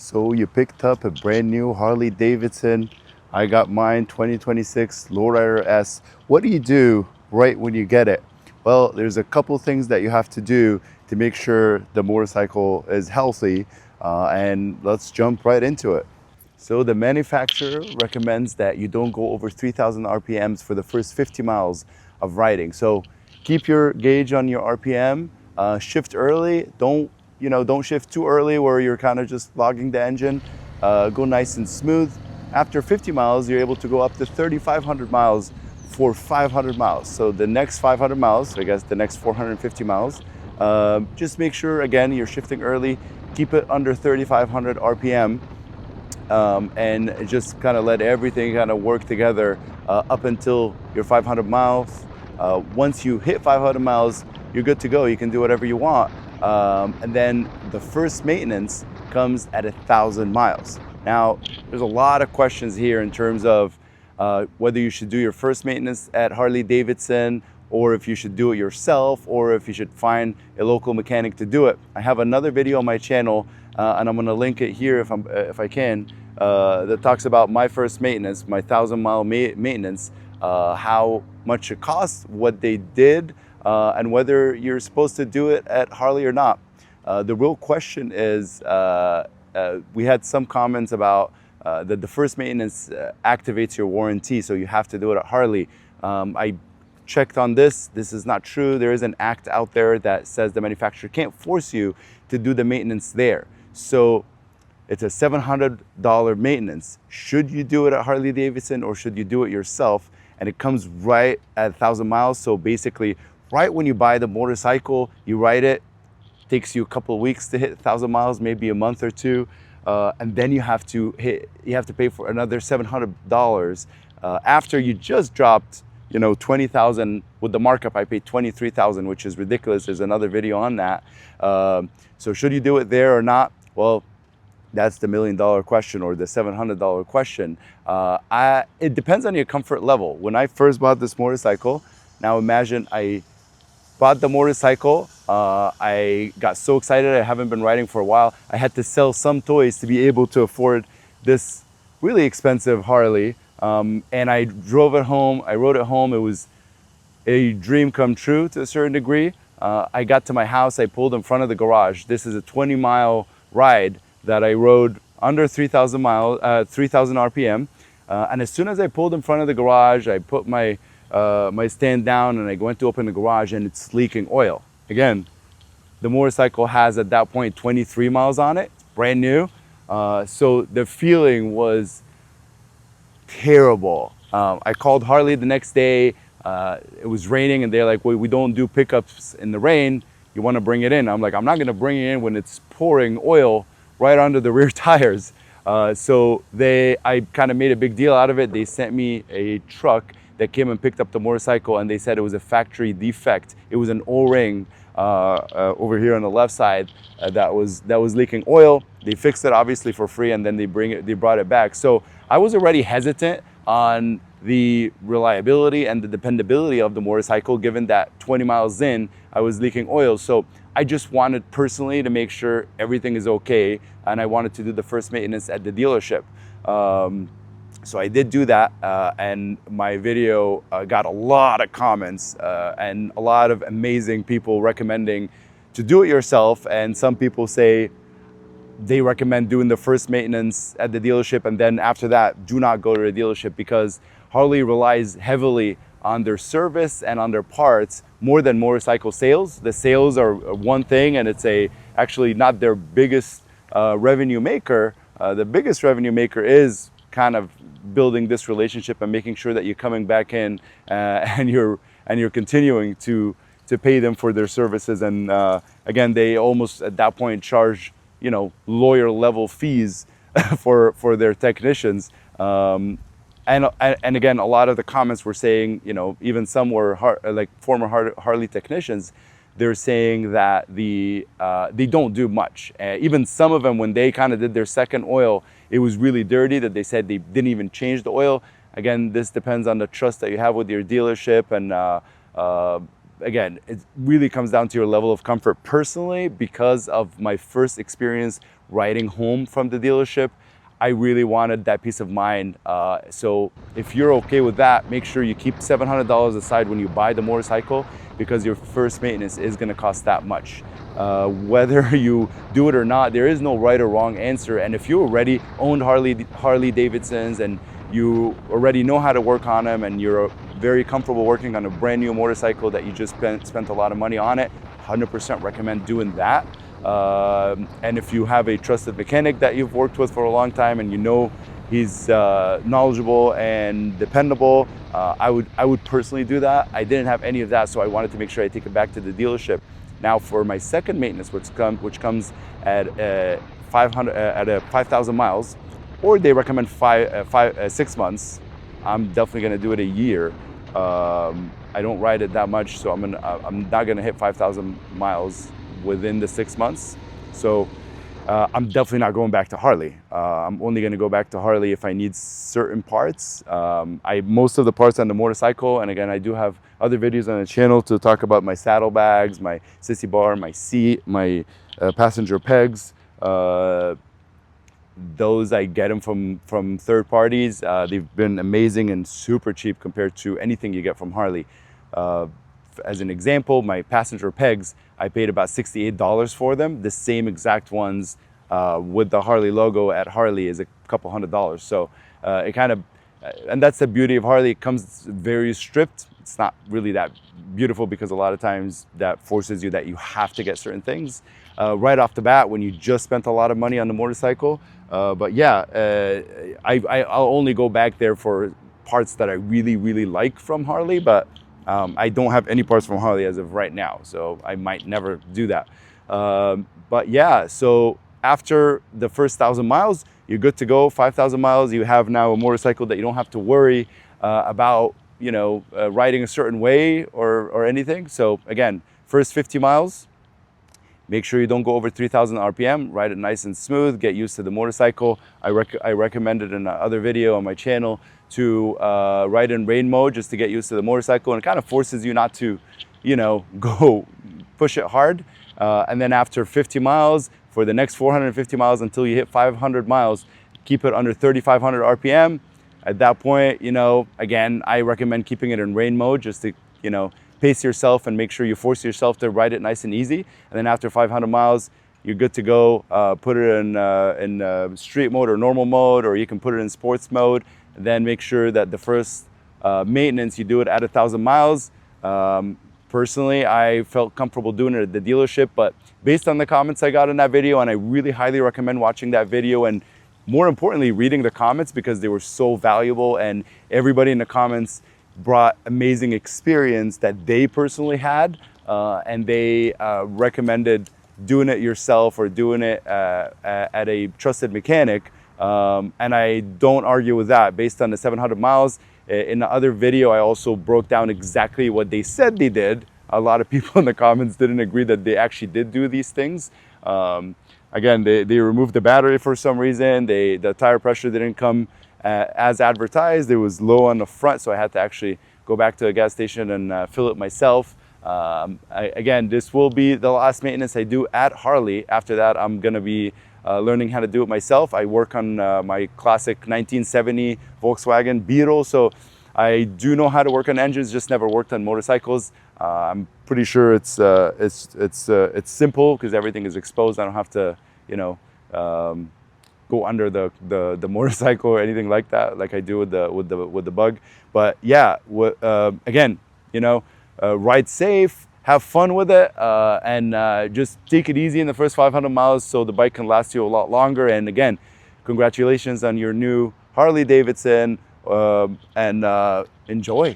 So you picked up a brand new Harley-Davidson. I got mine 2026 Lowrider S. What do you do right when you get it? Well, there's a couple things that you have to do to make sure the motorcycle is healthy, and let's jump right into it. So the manufacturer recommends that you don't go over 3,000 RPMs for the first 50 miles of riding. So keep your gauge on your RPM, shift early. Don't shift too early where you're kind of just logging the engine. Go nice and smooth. After 50 miles, you're able to go up to 3,500 miles for 500 miles. So the next 500 miles, I guess the next 450 miles, just make sure, again, you're shifting early, keep it under 3,500 RPM, and just kind of let everything kind of work together up until your 500 miles. Once you hit 500 miles, you're good to go. You can do whatever you want. And then the first maintenance comes at 1,000 miles. Now, there's a lot of questions here in terms of whether you should do your first maintenance at Harley-Davidson, or if you should do it yourself, or if you should find a local mechanic to do it. I have another video on my channel, and I'm gonna link it here if I can, that talks about my first maintenance, my 1,000-mile maintenance, how much it costs, what they did, and whether you're supposed to do it at Harley or not. The real question is, we had some comments about that the first maintenance activates your warranty, so you have to do it at Harley. I checked on this. This is not true. There is an act out there that says the manufacturer can't force you to do the maintenance there. So it's a $700 maintenance. Should you do it at Harley-Davidson, or should you do it yourself? And it comes right at 1,000 miles. So basically, right when you buy the motorcycle, you ride it. Takes you a couple of weeks to hit 1,000 miles, maybe a month or two, and then you have to pay for another $700 after you just dropped, 20,000 with the markup. I paid 23,000, which is ridiculous. There's another video on that. So should you do it there or not? Well, that's the $1 million question, or the $700 question. It depends on your comfort level. When I first bought this motorcycle, now imagine I bought the motorcycle. I got so excited. I haven't been riding for a while. I had to sell some toys to be able to afford this really expensive Harley. And I drove it home. I rode it home. It was a dream come true to a certain degree. I got to my house. I pulled in front of the garage. This is a 20-mile ride that I rode under 3,000 RPM. And as soon as I pulled in front of the garage, I put my stand down and I went to open the garage, and it's leaking oil. Again, the motorcycle has at that point 23 miles on it. It's brand new. So the feeling was terrible. I called Harley the next day. It was raining, and they're like, well, we don't do pickups in the rain. You want to bring it in? I'm like, I'm not going to bring it in when it's pouring oil right under the rear tires. So I kind of made a big deal out of it. They sent me a truck that came and picked up the motorcycle, and they said it was a factory defect. It was an O-ring over here on the left side that was leaking oil. They fixed it obviously for free, and then they brought it back. So I was already hesitant on the reliability and the dependability of the motorcycle, given that 20 miles in, I was leaking oil. So I just wanted personally to make sure everything is okay, and I wanted to do the first maintenance at the dealership. So I did do that, and my video got a lot of comments and a lot of amazing people recommending to do it yourself. And some people say they recommend doing the first maintenance at the dealership, and then after that, do not go to the dealership, because Harley relies heavily on their service and on their parts more than motorcycle sales. The sales are one thing, and it's actually not their biggest revenue maker. The biggest revenue maker is kind of building this relationship and making sure that you're coming back in and you're continuing to pay them for their services. And again, they almost at that point charge lawyer level fees for their technicians. And again, a lot of the comments were saying, even some were like former Harley technicians. They're saying that they don't do much. Even some of them, when they kind of did their second oil, it was really dirty, that they said they didn't even change the oil. Again, this depends on the trust that you have with your dealership. And again, it really comes down to your level of comfort. Personally, because of my first experience riding home from the dealership, I really wanted that peace of mind. So if you're okay with that, make sure you keep $700 aside when you buy the motorcycle, because your first maintenance is going to cost that much. Whether you do it or not, there is no right or wrong answer. And if you already owned Harley-Davidsons and you already know how to work on them, and you're very comfortable working on a brand new motorcycle that you just spent a lot of money on it, 100% recommend doing that. And if you have a trusted mechanic that you've worked with for a long time and you know he's knowledgeable and dependable, I would personally do that. I didn't have any of that, so I wanted to make sure I take it back to the dealership. Now for my second maintenance, which comes at 5,000 miles, or they recommend 6 months, I'm definitely going to do it a year. I don't ride it that much, so I'm not going to hit 5,000 miles within the 6 months. So I'm definitely not going back to Harley. I'm only going to go back to Harley if I need certain parts. Most of the parts on the motorcycle, and again, I do have other videos on the channel to talk about my saddlebags, my sissy bar, my seat, my passenger pegs. Those I get them from third parties. They've been amazing and super cheap compared to anything you get from Harley. As an example, my passenger pegs, I paid about $68 for them. The same exact ones with the Harley logo at Harley is a couple $100. So it kind of, and that's the beauty of Harley. It comes very stripped. It's not really that beautiful because a lot of times that forces you that you have to get certain things right off the bat when you just spent a lot of money on the motorcycle. But yeah, I'll only go back there for parts that I really, really like from Harley, but I don't have any parts from Harley as of right now, so I might never do that. But yeah, so after the first 1,000 miles, you're good to go. 5,000 miles, you have now a motorcycle that you don't have to worry about, riding a certain way or anything. So again, first 50 miles, make sure you don't go over 3,000 RPM, ride it nice and smooth, get used to the motorcycle. I recommended in another video on my channel to ride in rain mode just to get used to the motorcycle, and it kind of forces you not to, go push it hard. And then after 50 miles, for the next 450 miles until you hit 500 miles, keep it under 3,500 RPM. At that point, again, I recommend keeping it in rain mode just to, pace yourself and make sure you force yourself to ride it nice and easy. And then after 500 miles, you're good to go. Put it in street mode or normal mode, or you can put it in sports mode. And then make sure that the first maintenance, you do it at 1,000 miles. Personally, I felt comfortable doing it at the dealership, but based on the comments I got in that video, and I really highly recommend watching that video, and more importantly, reading the comments, because they were so valuable, and everybody in the comments brought amazing experience that they personally had, and they recommended doing it yourself or doing it at a trusted mechanic. And I don't argue with that. Based on the 700 miles, in the other video, I also broke down exactly what they said they did. A lot of people in the comments didn't agree that they actually did do these things. Again, they removed the battery for some reason. The tire pressure didn't come as advertised. It was low on the front, so I had to actually go back to a gas station and fill it myself. Again, this will be the last maintenance I do at Harley. After that, I'm gonna be learning how to do it myself. I work on my classic 1970 Volkswagen Beetle, so I do know how to work on engines, just never worked on motorcycles. I'm pretty sure it's simple because everything is exposed. I don't have to, go under the motorcycle or anything like that, like I do with the Bug. But yeah, again, ride safe, have fun with it, and just take it easy in the first 500 miles so the bike can last you a lot longer. And again, congratulations on your new Harley-Davidson, and enjoy.